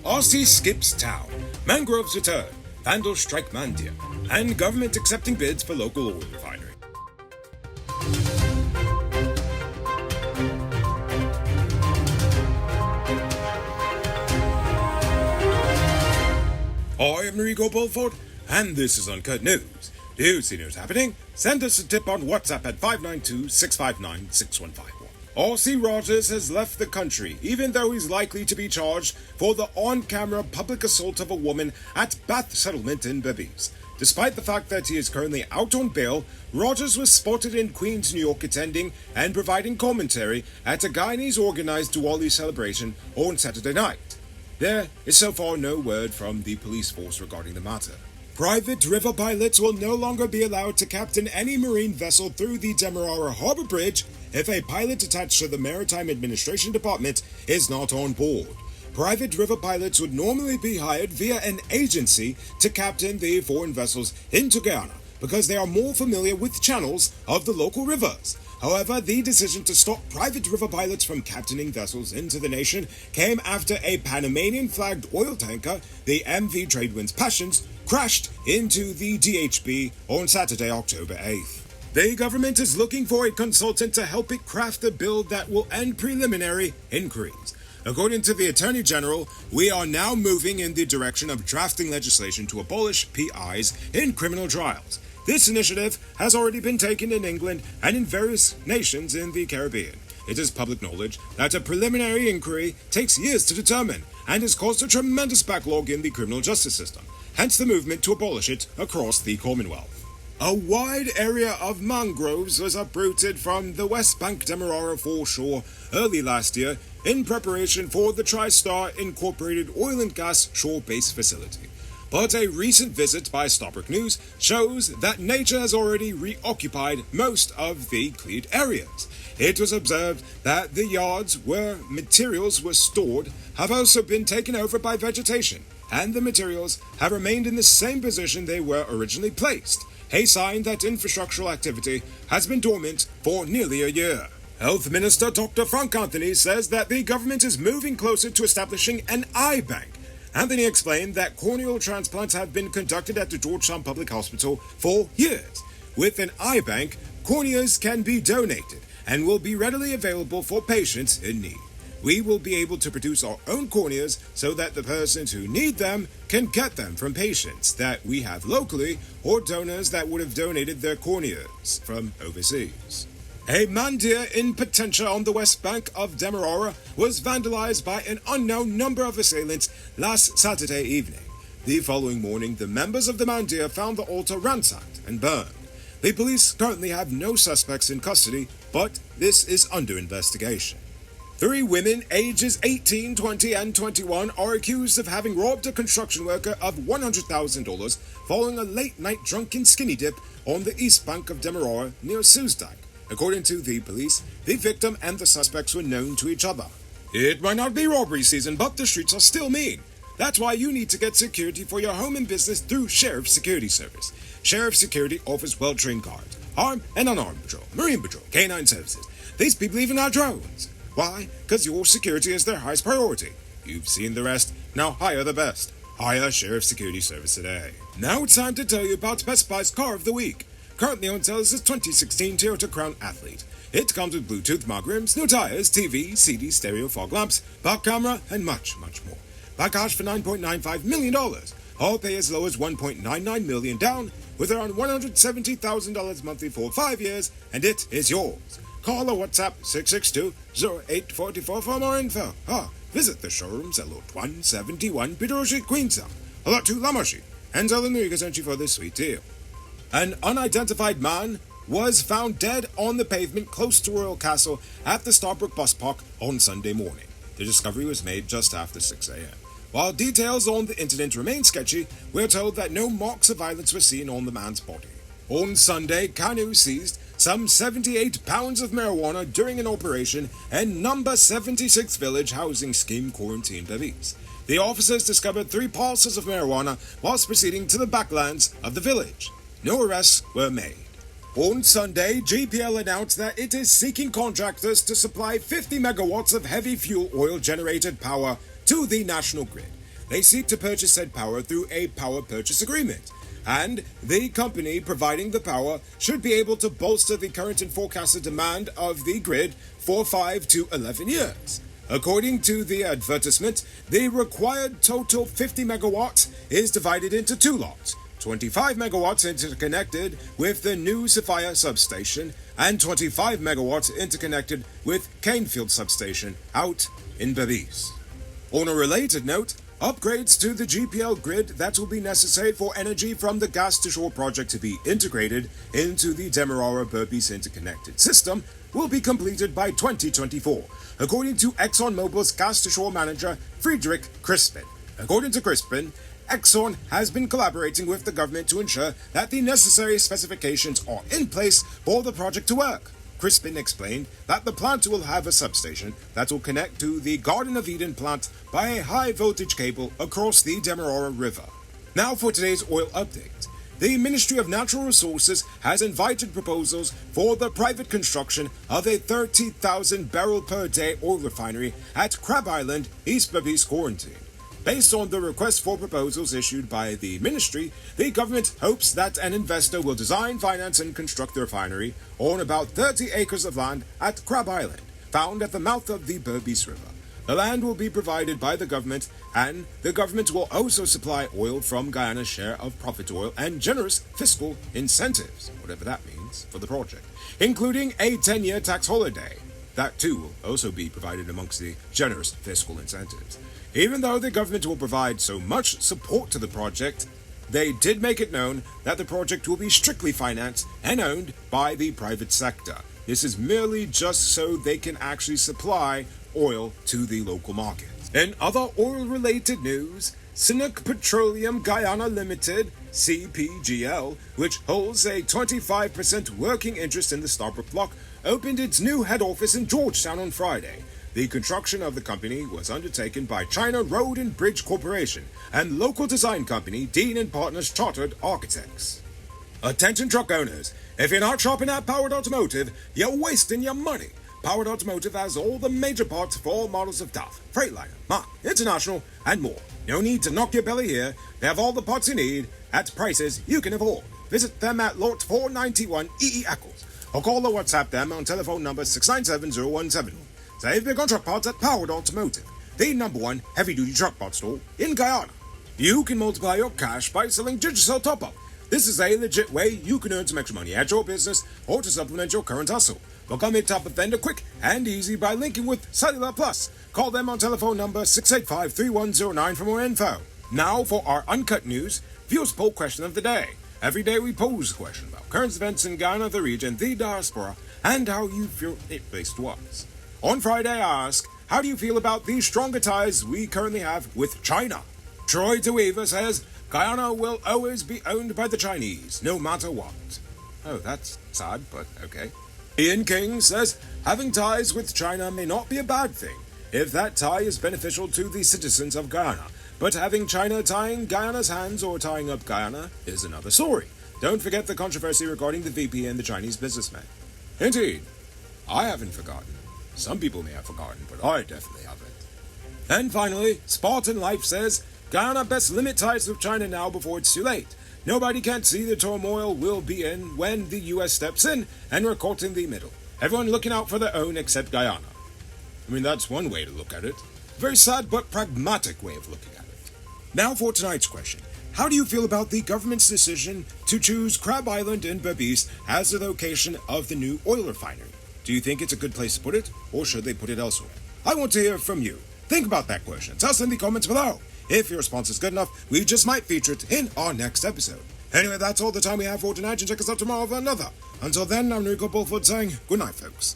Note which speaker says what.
Speaker 1: RC skips town, mangroves return, vandals strike Mandir, and government accepting bids for local oil refinery. I am Enrico Bulford, and this is Uncut News. Do you see news happening? Send us a tip on WhatsApp at 592-659-6151. R.C. Rogers has left the country, even though he's likely to be charged for the on-camera public assault of a woman at Bath Settlement in Belize. Despite the fact that he is currently out on bail, Rogers was spotted in Queens, New York, attending and providing commentary at a Guyanese organized Diwali celebration on Saturday night. There is so far no word from the police force regarding the matter. Private river pilots will no longer be allowed to captain any marine vessel through the Demerara Harbor Bridge if a pilot attached to the Maritime Administration Department is not on board. Private river pilots would normally be hired via an agency to captain the foreign vessels into Guyana because they are more familiar with channels of the local rivers. However, the decision to stop private river pilots from captaining vessels into the nation came after a Panamanian-flagged oil tanker, the MV Tradewind's Passions, crashed into the DHB on Saturday, October 8th. The government is looking for a consultant to help it craft a bill that will end preliminary inquiries. According to the Attorney General, we are now moving in the direction of drafting legislation to abolish PIs in criminal trials. This initiative has already been taken in England and in various nations in the Caribbean. It is public knowledge that a preliminary inquiry takes years to determine and has caused a tremendous backlog in the criminal justice system, hence the movement to abolish it across the Commonwealth. A wide area of mangroves was uprooted from the West Bank Demerara foreshore early last year in preparation for the TriStar Incorporated oil and gas shore-based facility. But a recent visit by Starbuck News shows that nature has already reoccupied most of the cleared areas. It was observed that the yards where materials were stored have also been taken over by vegetation, and the materials have remained in the same position they were originally placed, a sign that infrastructural activity has been dormant for nearly a year. Health Minister Dr. Frank Anthony says that the government is moving closer to establishing an eye bank. Anthony explained that corneal transplants have been conducted at the Georgetown Public Hospital for years. With an eye bank, corneas can be donated and will be readily available for patients in need. We will be able to produce our own corneas so that the persons who need them can get them from patients that we have locally or donors that would have donated their corneas from overseas. A Mandir in Potentia on the west bank of Demerara was vandalized by an unknown number of assailants last Saturday evening. The following morning, the members of the Mandir found the altar ransacked and burned. The police currently have no suspects in custody, but this is under investigation. 3 women ages 18, 20, and 21 are accused of having robbed a construction worker of $100,000 following a late-night drunken skinny dip on the east bank of Demerara near Suzdijk. According to the police, the victim and the suspects were known to each other. It might not be robbery season, but the streets are still mean. That's why you need to get security for your home and business through Sheriff Security Service. Sheriff Security offers well-trained guards, armed and unarmed patrol, marine patrol, canine services. These people even have drones. Why? Because your security is their highest priority. You've seen the rest, now hire the best. Hire Sheriff Security Service today. Now it's time to tell you about Best Buy's Car of the Week. Currently on sale is this 2016 Toyota Crown Athlete. It comes with Bluetooth, mag rims, new tires, TV, CD, stereo, fog lamps, back camera, and much, much more. Buy cash for $9.95 million. All pay as low as $1.99 million down, with around $170,000 monthly for 5 years, and it is yours. Call or WhatsApp 662-0844 for more info. Visit the showrooms at Lot 171 Peter Street, Queenstown, Lot 2 Lamashi, and tell them you sent you for this sweet deal. An unidentified man was found dead on the pavement close to Royal Castle at the Starbrook bus park on Sunday morning. The discovery was made just after 6 a.m. While details on the incident remain sketchy, we're told that no marks of violence were seen on the man's body. On Sunday, CNOOC seized some 78 pounds of marijuana during an operation in Number 76 Village Housing Scheme Quarantine Belize. The officers discovered 3 parcels of marijuana whilst proceeding to the backlands of the village. No arrests were made. On Sunday, GPL announced that it is seeking contractors to supply 50 megawatts of heavy fuel oil-generated power to the national grid. they seek to purchase said power through a power purchase agreement, and the company providing the power should be able to bolster the current and forecasted demand of the grid for 5 to 11 years. According to the advertisement, the required total 50 megawatts is divided into two lots. 25 megawatts interconnected with the new Sophia substation and 25 megawatts interconnected with Canefield substation out in Berbice. On a related note, upgrades to the GPL grid that will be necessary for energy from the gas-to-shore project to be integrated into the Demerara-Berbice interconnected system will be completed by 2024, according to ExxonMobil's gas-to-shore manager, Friedrich Crispin. According to Crispin, Exxon has been collaborating with the government to ensure that the necessary specifications are in place for the project to work. Crispin explained that the plant will have a substation that will connect to the Garden of Eden plant by a high-voltage cable across the Demerara River. Now for today's oil update. The Ministry of Natural Resources has invited proposals for the private construction of a 30,000 barrel per day oil refinery at Crab Island, East Berbice Quarantine. Based on the request for proposals issued by the ministry, the government hopes that an investor will design, finance, and construct the refinery on about 30 acres of land at Crab Island, found at the mouth of the Berbice River. The land will be provided by the government, and the government will also supply oil from Guyana's share of profit oil and generous fiscal incentives, whatever that means, for the project, including a 10-year tax holiday. That too will also be provided amongst the generous fiscal incentives. Even though the government will provide so much support to the project, they did make it known that the project will be strictly financed and owned by the private sector. This is merely just so they can actually supply oil to the local market. In other oil-related news, CNOOC Petroleum Guyana Limited, CPGL, which holds a 25% working interest in the Starbrook block, opened its new head office in Georgetown on Friday. The construction of the company was undertaken by China Road and Bridge Corporation and local design company Dean and Partners Chartered Architects. Attention truck owners, if you're not shopping at Powered Automotive, you're wasting your money. Powered Automotive has all the major parts for all models of DAF, Freightliner, Mach, International, and more. No need to knock your belly here. They have all the parts you need at prices you can afford. Visit them at Lot 491 EE Eccles or call or WhatsApp them on telephone number 697-0171. Save big on truck parts at Powered Automotive, the #1 heavy-duty truck parts store in Guyana. You can multiply your cash by selling Digicel Top-Up. This is a legit way you can earn some extra money at your business or to supplement your current hustle. Become a top offender quick and easy by linking with Cellular Plus. Call them on telephone number 685-3109 for more info. Now for our Uncut News Viewers Poll Question of the Day. Every day we pose a question about current events in Guyana, the region, the diaspora, and how you feel it relates to us. On Friday, I ask, how do you feel about the stronger ties we currently have with China? Troy DeWeaver says, Guyana will always be owned by the Chinese, no matter what. Oh, that's sad, but okay. Ian King says, having ties with China may not be a bad thing, if that tie is beneficial to the citizens of Guyana. But having China tying Guyana's hands or tying up Guyana is another story. Don't forget the controversy regarding the VP and the Chinese businessman. Indeed, I haven't forgotten. Some people may have forgotten, but I definitely haven't. And finally, Spartan Life says, Guyana best limit ties with China now before it's too late. Nobody can see the turmoil we'll be in when the US steps in and we're caught in the middle. Everyone looking out for their own except Guyana. I mean, that's one way to look at it. Very sad but pragmatic way of looking at it. Now for tonight's question. How do you feel about the government's decision to choose Crab Island in Berbice as the location of the new oil refinery? Do you think it's a good place to put it, or should they put it elsewhere? I want to hear from you. Think about that question. Tell us in the comments below. If your response is good enough, we just might feature it in our next episode. Anyway, that's all the time we have for tonight, and check us out tomorrow for another. Until then, I'm Rico Bulford saying good night, folks.